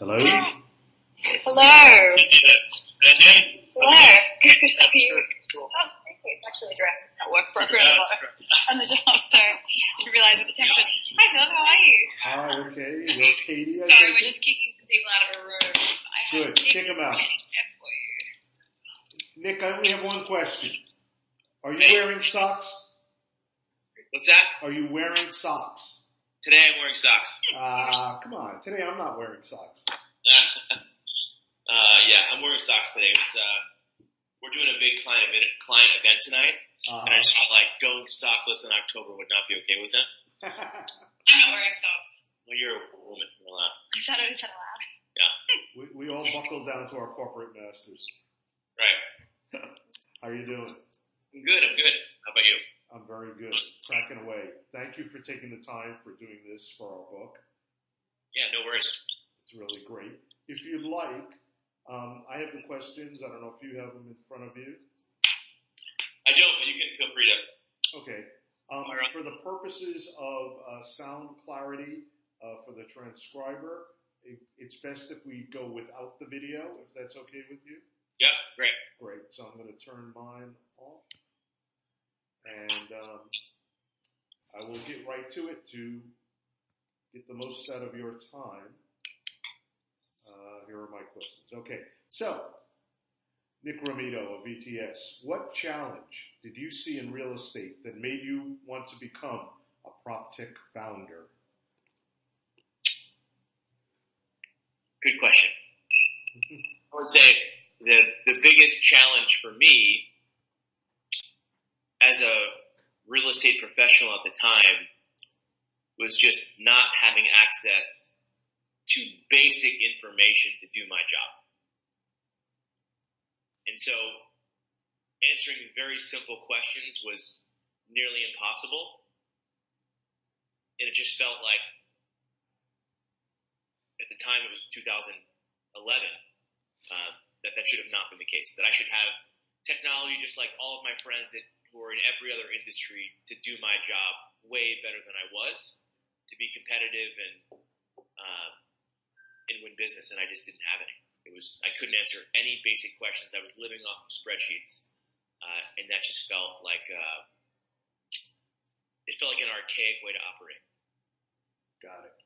Hello? Hello. Hello. Good. How are you? Cool. Oh, thank you. It's actually a dress. It's not work program on the job, so didn't realize what the temperature is. Hi, Phil. How are you? Hi, okay. Well, Katie, Sorry, we're just kicking some people out of a room. Good. Kick them out. For you. Nick, I only have one question. Are you wearing socks? What's that? Are you wearing socks? Today I'm wearing socks. Come on. Today I'm not wearing socks. Yeah, I'm wearing socks today. We're doing a big client event tonight, and I just felt like going sockless in October would not be okay with them. I'm not wearing socks. Well, you're a woman. You're allowed. Is that allowed? Yeah. We all buckle down to our corporate masters. Right. How are you doing? I'm good. How about you? I'm very good. Cracking away. Thank you for taking the time for doing this for our book. Yeah, no worries. It's really great. If you'd like, I have the questions. I don't know if you have them in front of you. I don't, but you can feel free to. Okay. For the purposes of sound clarity for the transcriber, it's best if we go without the video, if that's okay with you. Yeah, great. Great. So I'm going to turn mine off. And I will get right to it to get the most out of your time. Here are my questions. Okay, so Nick Ramito of VTS, what challenge did you see in real estate that made you want to become a PropTech founder? Good question. I would say the biggest challenge for me as a real estate professional at the time was just not having access to basic information to do my job. And so answering very simple questions was nearly impossible. And it just felt like, at the time it was 2011, that should have not been the case, that I should have technology just like all of my friends who are in every other industry to do my job way better than I was, to be competitive and win business, and I just didn't have any. I couldn't answer any basic questions. I was living off of spreadsheets, and that just felt like an archaic way to operate. Got it.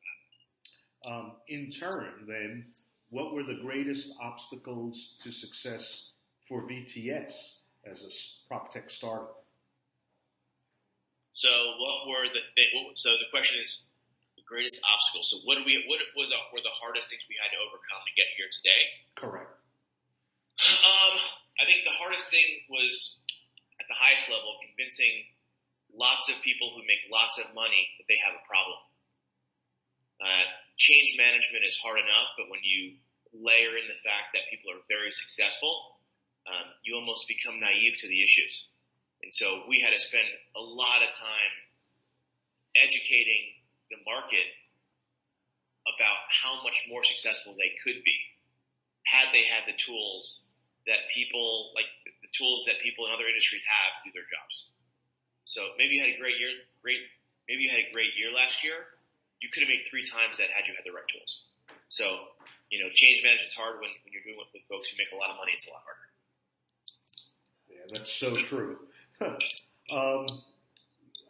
In turn, then, what were the greatest obstacles to success for VTS as a PropTech startup? So so the question is the greatest obstacles. So what were the hardest things we had to overcome to get here today? Correct. I think the hardest thing was at the highest level convincing lots of people who make lots of money that they have a problem. Change management is hard enough, but when you layer in the fact that people are very successful, you almost become naive to the issues. And so we had to spend a lot of time educating the market about how much more successful they could be had they had the tools that people in other industries have to do their jobs. So maybe you had a great year last year. You could have made 3 times that had you had the right tools. So, change management's hard when you're doing it with folks who make a lot of money. It's a lot harder. Yeah, that's so true.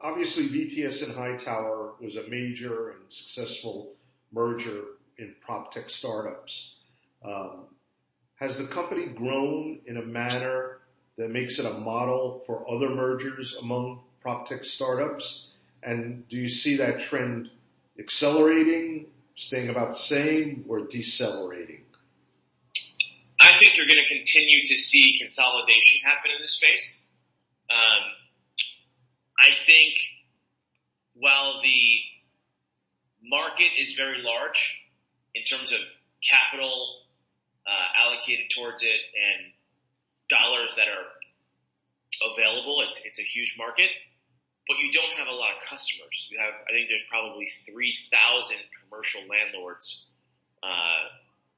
Obviously, VTS and Hightower was a major and successful merger in PropTech startups. Has the company grown in a manner that makes it a model for other mergers among PropTech startups? And do you see that trend accelerating, staying about the same, or decelerating? I think you're going to continue to see consolidation happen in this space. I think while the market is very large in terms of capital allocated towards it and dollars that are available, it's a huge market, but you don't have a lot of customers. I think there's probably 3,000 commercial landlords.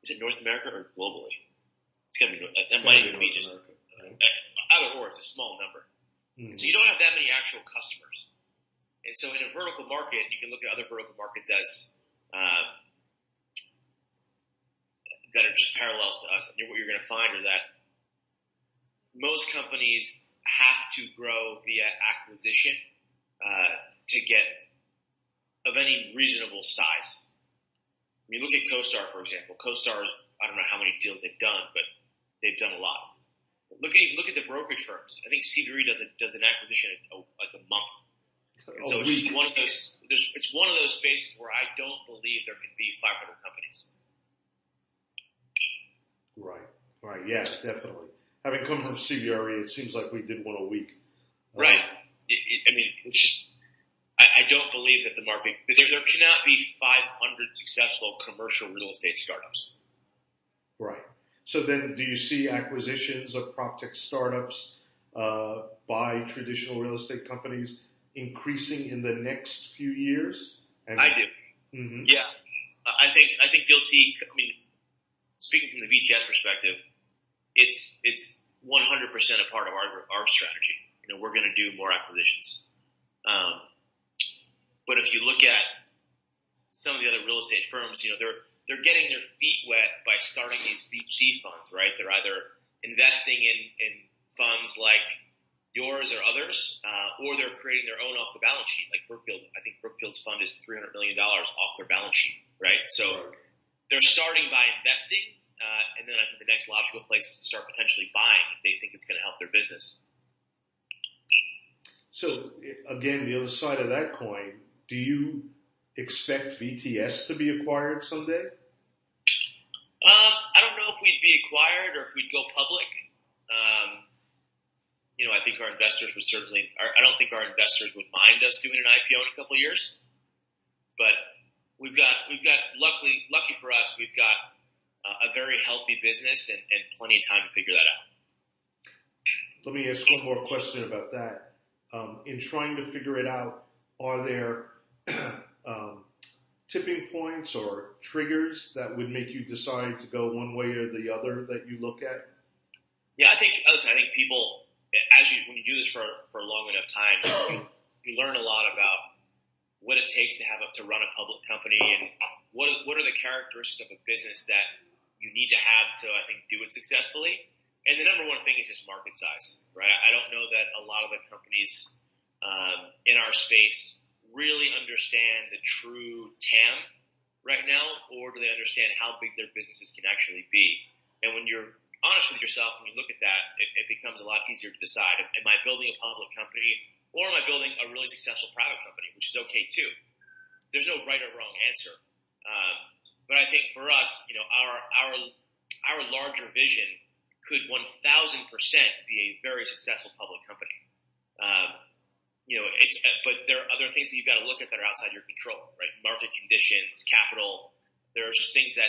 Is it North America or globally? It's going to be, that might even be just, either or, it's a small number. Mm-hmm. So you don't have that many actual customers. And so in a vertical market, you can look at other vertical markets as are just parallels to us. And what you're going to find are that most companies have to grow via acquisition to get of any reasonable size. I mean, look at CoStar, for example. CoStar, I don't know how many deals they've done, but they've done a lot. Look at the brokerage firms. I think CBRE does an acquisition like a month. And so it's just one of those. It's one of those spaces where I don't believe there could be 500 companies. Right. Yeah, definitely. Having come from CBRE, it seems like we did one a week. Right. I mean, it's just. I don't believe that the market. There cannot be 500 successful commercial real estate startups. Right. So then, do you see acquisitions of PropTech startups by traditional real estate companies increasing in the next few years? I do. Mm-hmm. Yeah, I think you'll see. I mean, speaking from the VTS perspective, it's 100% a part of our strategy. You know, we're going to do more acquisitions. But if you look at some of the other real estate firms, you know, they're getting their feet wet by starting these VC funds, right? They're either investing in funds like yours or others, or they're creating their own off the balance sheet. Like Brookfield, I think Brookfield's fund is $300 million off their balance sheet, right? So they're starting by investing, and then I think the next logical place is to start potentially buying if they think it's going to help their business. So again, the other side of that coin, do you expect VTS to be acquired someday? I don't know if we'd be acquired or if we'd go public. You know, I think our investors would certainly. I don't think our investors would mind us doing an IPO in a couple of years. But we've got. Lucky for us, we've got a very healthy business and plenty of time to figure that out. Let me ask one more question about that. In trying to figure it out, are there tipping points or triggers that would make you decide to go one way or the other that you look at? Yeah, I think people, when you do this for a long enough time, you learn a lot about what it takes to run a public company and what are the characteristics of a business that you need to have to, I think, do it successfully. And the number one thing is just market size, right? I don't know that a lot of the companies in our space really understand the true TAM right now, or do they understand how big their businesses can actually be? And when you're honest with yourself and you look at that, it becomes a lot easier to decide. Am I building a public company, or am I building a really successful private company, which is okay too? There's no right or wrong answer. But I think for us, you know, our larger vision could 1,000% be a very successful public company. You know, but there are other things that you've got to look at that are outside your control, right? Market conditions, capital. There are just things that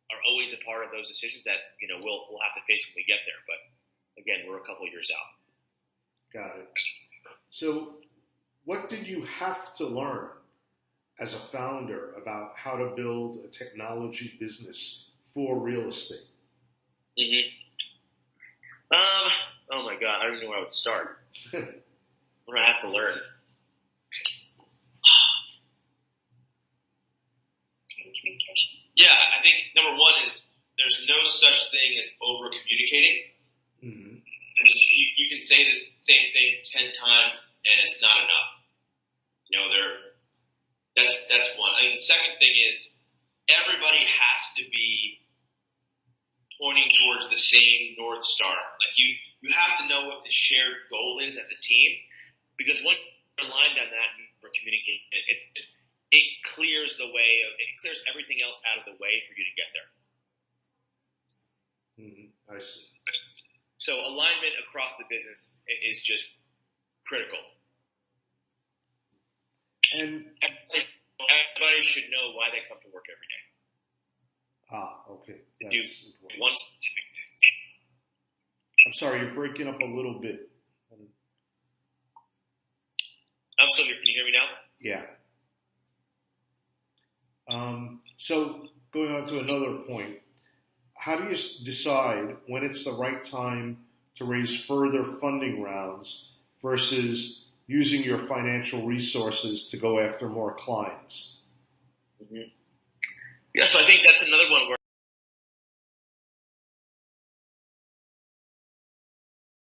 are always a part of those decisions that, you know, we'll have to face when we get there. But again, we're a couple of years out. Got it. So what did you have to learn as a founder about how to build a technology business for real estate? Mm-hmm. Oh my God, I don't even know where I would start. What do I have to learn? Communication. Yeah, I think number one is there's no such thing as over communicating. Mm-hmm. I mean, you can say this same thing 10 times and it's not enough. You know, that's one. I think the second thing is everybody has to be pointing towards the same North Star. Like you have to know what the shared goal is as a team, because once you're aligned on that and we're communicating, it clears it clears everything else out of the way for you to get there. Mm-hmm. I see. So alignment across the business is just critical. And everybody should know why they come to work every day. Okay. Do one specific thing. I'm sorry, you're breaking up a little bit. I'm still here. Can you hear me now? Yeah. So going on to another point, how do you decide when it's the right time to raise further funding rounds versus using your financial resources to go after more clients? Mm-hmm. Yeah, so I think that's another one where